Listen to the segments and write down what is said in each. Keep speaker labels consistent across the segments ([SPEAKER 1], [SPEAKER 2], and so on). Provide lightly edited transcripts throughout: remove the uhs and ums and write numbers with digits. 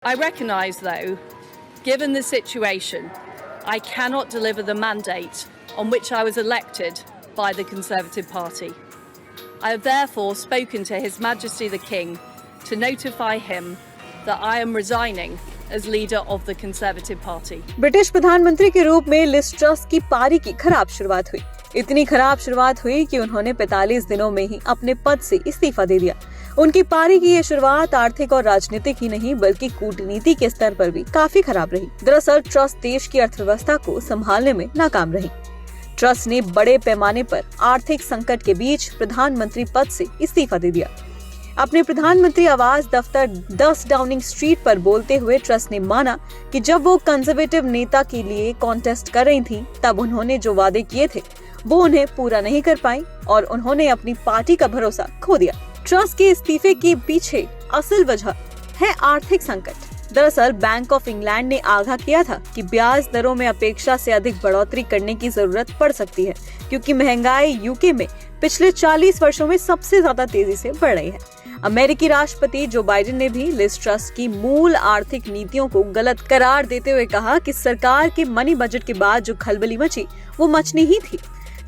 [SPEAKER 1] I recognise, though, given the situation, I cannot deliver the mandate on which I was elected by the Conservative Party. I have therefore spoken to His Majesty the King to notify him that I am resigning as leader of the Conservative Party.
[SPEAKER 2] British प्रधानमंत्री के रूप में Liz truss की पारी की खराब शुरुआत हुई। इतनी खराब शुरुआत हुई कि उन्होंने 45 दिनों में ही अपने पद से इस्तीफा दे दिया। उनकी पारी की ये शुरुआत आर्थिक और राजनीतिक ही नहीं बल्कि कूटनीति के स्तर पर भी काफी खराब रही। दरअसल ट्रस देश की अर्थव्यवस्था को संभालने में नाकाम रही। ट्रस ने बड़े पैमाने पर आर्थिक संकट के बीच प्रधानमंत्री पद से इस्तीफा दे दिया। अपने प्रधानमंत्री आवास दफ्तर 10 डाउनिंग स्ट्रीट पर बोलते हुए ट्रस ने माना कि जब वो कंजर्वेटिव नेता के लिए कॉन्टेस्ट कर रही थी तब उन्होंने जो वादे किए थे वो उन्हें पूरा नहीं कर पाई और उन्होंने अपनी पार्टी का भरोसा खो दिया। ट्रस के इस्तीफे के पीछे असल वजह है आर्थिक संकट। दरअसल बैंक ऑफ इंग्लैंड ने आगाह किया था कि ब्याज दरों में अपेक्षा से अधिक बढ़ोतरी करने की जरूरत पड़ सकती है क्योंकि महंगाई यूके में पिछले 40 वर्षों में सबसे ज्यादा तेजी से बढ़ रही है। अमेरिकी राष्ट्रपति जो बाइडेन ने भी लिज ट्रस की मूल आर्थिक नीतियों को गलत करार देते हुए कहा कि सरकार के मनी बजट के बाद जो खलबली मची वो मचनी ही थी।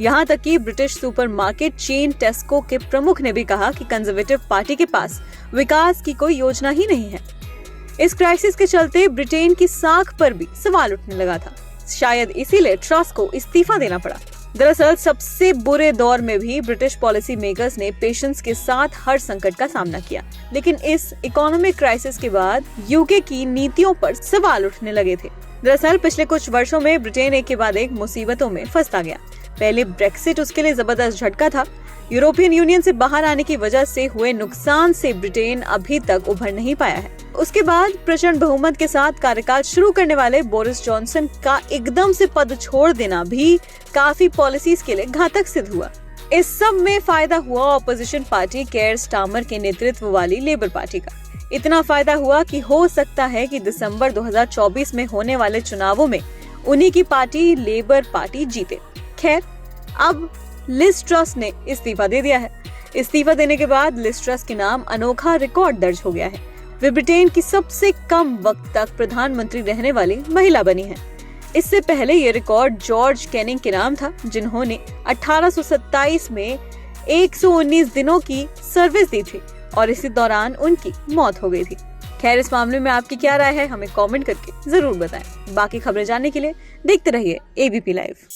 [SPEAKER 2] यहाँ तक कि ब्रिटिश सुपरमार्केट चेन टेस्को के प्रमुख ने भी कहा कि कंजर्वेटिव पार्टी के पास विकास की कोई योजना ही नहीं है। इस क्राइसिस के चलते ब्रिटेन की साख पर भी सवाल उठने लगा था। शायद इसीलिए ट्रस को इस्तीफा देना पड़ा। दरअसल सबसे बुरे दौर में भी ब्रिटिश पॉलिसी मेकर्स ने पेशेंस के साथ हर संकट का सामना किया, लेकिन इस इकोनॉमिक क्राइसिस के बाद यूके की नीतियों पर सवाल उठने लगे थे। दरअसल पिछले कुछ वर्षों में ब्रिटेन एक के बाद एक मुसीबतों में फंसता गया। पहले ब्रेक्सिट उसके लिए जबरदस्त झटका था। यूरोपियन यूनियन से बाहर आने की वजह से हुए नुकसान से ब्रिटेन अभी तक उभर नहीं पाया है। उसके बाद प्रचंड बहुमत के साथ कार्यकाल शुरू करने वाले बोरिस जॉनसन का एकदम से पद छोड़ देना भी काफी पॉलिसीज के लिए घातक सिद्ध हुआ। इस सब में फायदा हुआ ऑपोजिशन पार्टी केयर स्टार्मर के नेतृत्व वाली लेबर पार्टी का। इतना फायदा हुआ कि हो सकता है कि दिसंबर 2024 में होने वाले चुनावों में उन्हीं की पार्टी लेबर पार्टी जीते। खैर, अब लिज ट्रस ने इस्तीफा दे दिया है। इस्तीफा देने के बाद लिज ट्रस के नाम अनोखा रिकॉर्ड दर्ज हो गया है। वे ब्रिटेन की सबसे कम वक्त तक प्रधानमंत्री रहने वाली महिला बनी है। इससे पहले ये रिकॉर्ड जॉर्ज कैनिंग के नाम था, जिन्होंने 1827 में 119 दिनों की सर्विस दी थी और इसी दौरान उनकी मौत हो गई थी। खैर, इस मामले में आपकी क्या राय है हमें कमेंट करके जरूर बताएं। बाकी खबरें जानने के लिए देखते रहिए एबीपी लाइव।